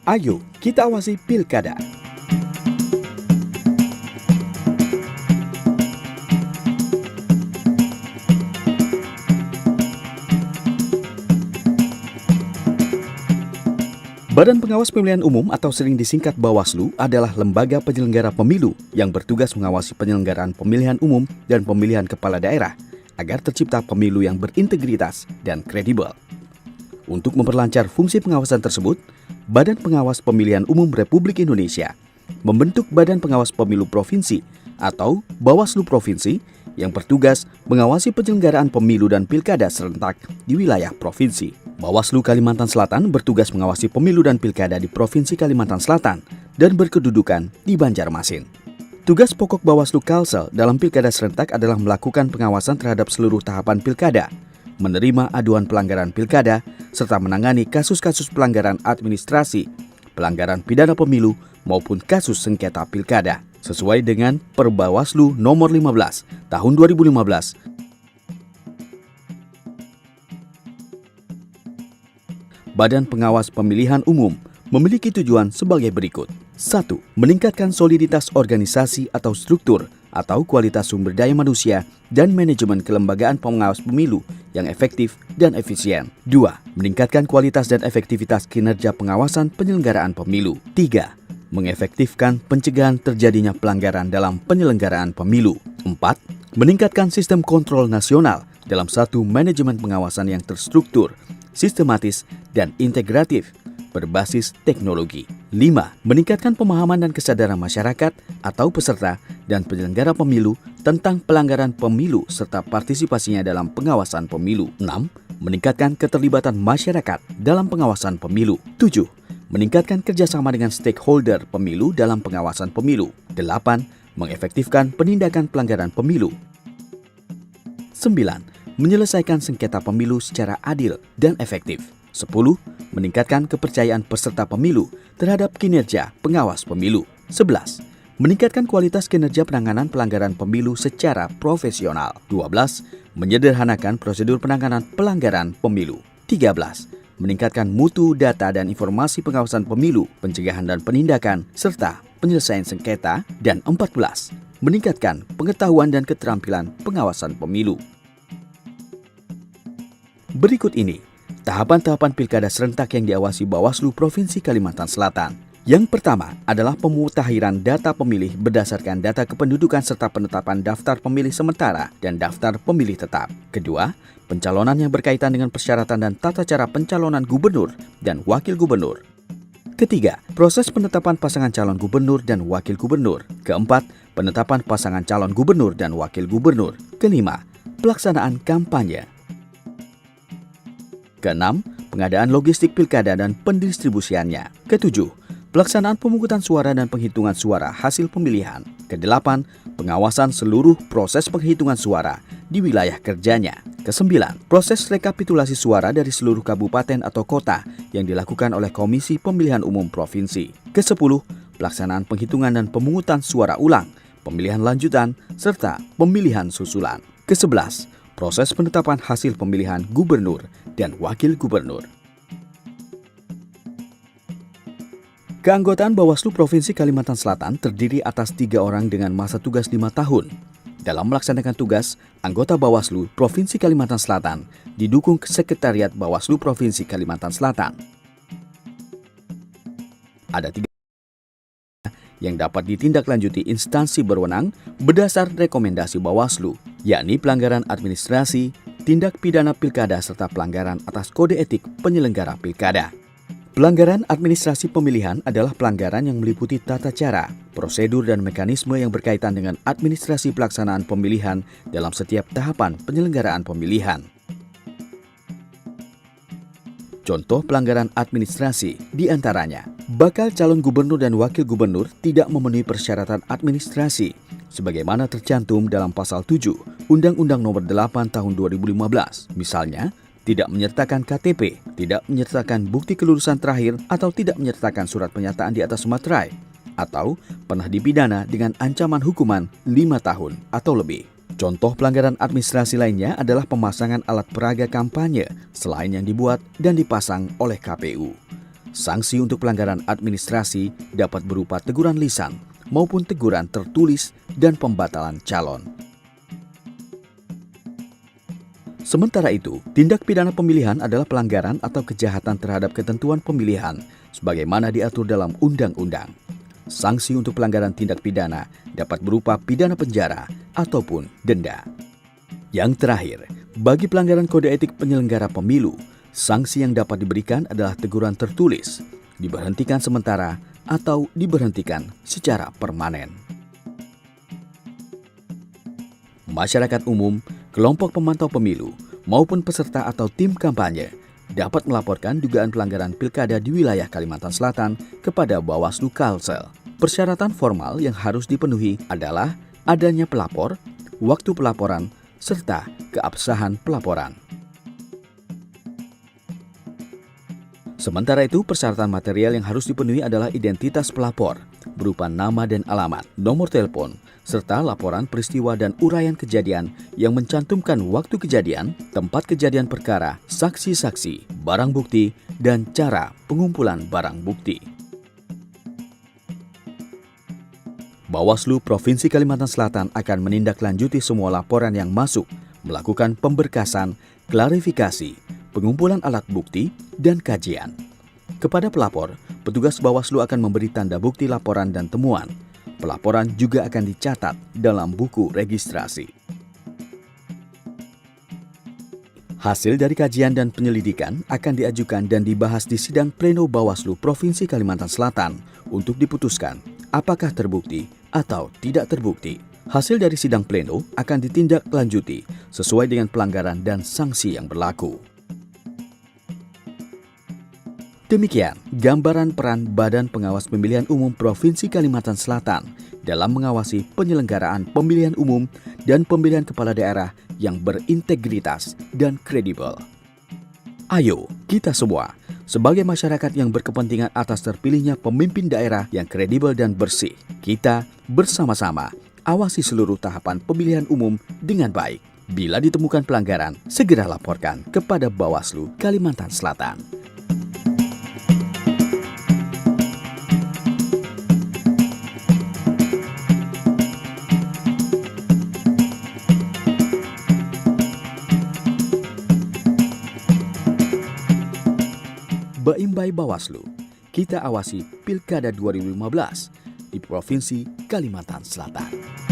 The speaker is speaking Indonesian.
Ayo kita awasi Pilkada. Badan Pengawas Pemilihan Umum atau sering disingkat Bawaslu adalah lembaga penyelenggara pemilu yang bertugas mengawasi penyelenggaraan pemilihan umum dan pemilihan kepala daerah agar tercipta pemilu yang berintegritas dan kredibel. Untuk memperlancar fungsi pengawasan tersebut, Badan Pengawas Pemilihan Umum Republik Indonesia membentuk Badan Pengawas Pemilu Provinsi atau Bawaslu Provinsi yang bertugas mengawasi penyelenggaraan pemilu dan pilkada serentak di wilayah provinsi. Bawaslu Kalimantan Selatan bertugas mengawasi pemilu dan pilkada di Provinsi Kalimantan Selatan dan berkedudukan di Banjarmasin. Tugas pokok Bawaslu Kalsel dalam pilkada serentak adalah melakukan pengawasan terhadap seluruh tahapan pilkada, menerima aduan pelanggaran pilkada, serta menangani kasus-kasus pelanggaran administrasi, pelanggaran pidana pemilu, maupun kasus sengketa pilkada, sesuai dengan Perbawaslu nomor 15 tahun 2015. Badan Pengawas Pemilihan Umum memiliki tujuan sebagai berikut. 1. Meningkatkan soliditas organisasi atau struktur atau kualitas sumber daya manusia dan manajemen kelembagaan pengawas pemilu yang efektif dan efisien. 2. Meningkatkan kualitas dan efektivitas kinerja pengawasan penyelenggaraan pemilu. 3. Mengefektifkan pencegahan terjadinya pelanggaran dalam penyelenggaraan pemilu. 4. Meningkatkan sistem kontrol nasional dalam satu manajemen pengawasan yang terstruktur, sistematis, dan integratif berbasis teknologi. 5. Meningkatkan pemahaman dan kesadaran masyarakat atau peserta dan penyelenggara pemilu tentang pelanggaran pemilu serta partisipasinya dalam pengawasan pemilu. 6. Meningkatkan keterlibatan masyarakat dalam pengawasan pemilu. 7. Meningkatkan kerjasama dengan stakeholder pemilu dalam pengawasan pemilu. 8. Mengefektifkan penindakan pelanggaran pemilu. 9. Menyelesaikan sengketa pemilu secara adil dan efektif. 10. Meningkatkan kepercayaan peserta pemilu terhadap kinerja pengawas pemilu. 11. Meningkatkan kualitas kinerja penanganan pelanggaran pemilu secara profesional. 12. Menyederhanakan prosedur penanganan pelanggaran pemilu. 13. Meningkatkan mutu data dan informasi pengawasan pemilu, pencegahan dan penindakan, serta penyelesaian sengketa. Dan 14. Meningkatkan pengetahuan dan keterampilan pengawasan pemilu. Berikut ini tahapan-tahapan pilkada serentak yang diawasi Bawaslu Provinsi Kalimantan Selatan. Yang pertama adalah pemutahiran data pemilih berdasarkan data kependudukan serta penetapan daftar pemilih sementara dan daftar pemilih tetap. Kedua, pencalonan yang berkaitan dengan persyaratan dan tata cara pencalonan gubernur dan wakil gubernur. Ketiga, proses penetapan pasangan calon gubernur dan wakil gubernur. Keempat, penetapan pasangan calon gubernur dan wakil gubernur. Kelima, pelaksanaan kampanye. Keenam, pengadaan logistik pilkada dan pendistribusiannya. Ketujuh, pelaksanaan pemungutan suara dan penghitungan suara hasil pemilihan. Kedelapan, pengawasan seluruh proses penghitungan suara di wilayah kerjanya. Kesembilan, proses rekapitulasi suara dari seluruh kabupaten atau kota yang dilakukan oleh Komisi Pemilihan Umum Provinsi. Kesepuluh, pelaksanaan penghitungan dan pemungutan suara ulang, pemilihan lanjutan, serta pemilihan susulan. Kesebelas, proses penetapan hasil pemilihan gubernur dan wakil gubernur. Keanggotaan Bawaslu Provinsi Kalimantan Selatan terdiri atas 3 orang dengan masa tugas 5 tahun. Dalam melaksanakan tugas, anggota Bawaslu Provinsi Kalimantan Selatan didukung Sekretariat Bawaslu Provinsi Kalimantan Selatan. Ada 3 yang dapat ditindaklanjuti instansi berwenang berdasar rekomendasi Bawaslu, yakni pelanggaran administrasi, tindak pidana pilkada serta pelanggaran atas kode etik penyelenggara pilkada. Pelanggaran administrasi pemilihan adalah pelanggaran yang meliputi tata cara, prosedur dan mekanisme yang berkaitan dengan administrasi pelaksanaan pemilihan dalam setiap tahapan penyelenggaraan pemilihan. Contoh pelanggaran administrasi diantaranya, bakal calon gubernur dan wakil gubernur tidak memenuhi persyaratan administrasi, sebagaimana tercantum dalam Pasal 7 Undang-Undang Nomor 8 Tahun 2015. Misalnya, tidak menyertakan KTP, tidak menyertakan bukti kelulusan terakhir, atau tidak menyertakan surat pernyataan di atas materai, atau pernah dipidana dengan ancaman hukuman 5 tahun atau lebih. Contoh pelanggaran administrasi lainnya adalah pemasangan alat peraga kampanye selain yang dibuat dan dipasang oleh KPU. Sanksi untuk pelanggaran administrasi dapat berupa teguran lisan maupun teguran tertulis dan pembatalan calon. Sementara itu, tindak pidana pemilihan adalah pelanggaran atau kejahatan terhadap ketentuan pemilihan sebagaimana diatur dalam undang-undang. Sanksi untuk pelanggaran tindak pidana dapat berupa pidana penjara ataupun denda. Yang terakhir, bagi pelanggaran kode etik penyelenggara pemilu, sanksi yang dapat diberikan adalah teguran tertulis, diberhentikan sementara, atau diberhentikan secara permanen. Masyarakat umum, kelompok pemantau pemilu, maupun peserta atau tim kampanye dapat melaporkan dugaan pelanggaran pilkada di wilayah Kalimantan Selatan kepada Bawaslu Kalsel. Persyaratan formal yang harus dipenuhi adalah adanya pelapor, waktu pelaporan, serta keabsahan pelaporan. Sementara itu, persyaratan material yang harus dipenuhi adalah identitas pelapor, berupa nama dan alamat, nomor telepon, serta laporan peristiwa dan uraian kejadian yang mencantumkan waktu kejadian, tempat kejadian perkara, saksi-saksi, barang bukti, dan cara pengumpulan barang bukti. Bawaslu Provinsi Kalimantan Selatan akan menindaklanjuti semua laporan yang masuk, melakukan pemberkasan, klarifikasi, pengumpulan alat bukti, dan kajian. Kepada pelapor, petugas Bawaslu akan memberi tanda bukti laporan dan temuan. Pelaporan juga akan dicatat dalam buku registrasi. Hasil dari kajian dan penyelidikan akan diajukan dan dibahas di sidang pleno Bawaslu Provinsi Kalimantan Selatan untuk diputuskan apakah terbukti atau tidak terbukti. Hasil dari sidang pleno akan ditindaklanjuti sesuai dengan pelanggaran dan sanksi yang berlaku. Demikian gambaran peran Badan Pengawas Pemilihan Umum Provinsi Kalimantan Selatan dalam mengawasi penyelenggaraan pemilihan umum dan pemilihan kepala daerah yang berintegritas dan kredibel. Ayo, kita semua, sebagai masyarakat yang berkepentingan atas terpilihnya pemimpin daerah yang kredibel dan bersih, kita bersama-sama awasi seluruh tahapan pemilihan umum dengan baik. Bila ditemukan pelanggaran, segera laporkan kepada Bawaslu Kalimantan Selatan. Baim-Bai Bawaslu, kita awasi Pilkada 2015 di Provinsi Kalimantan Selatan.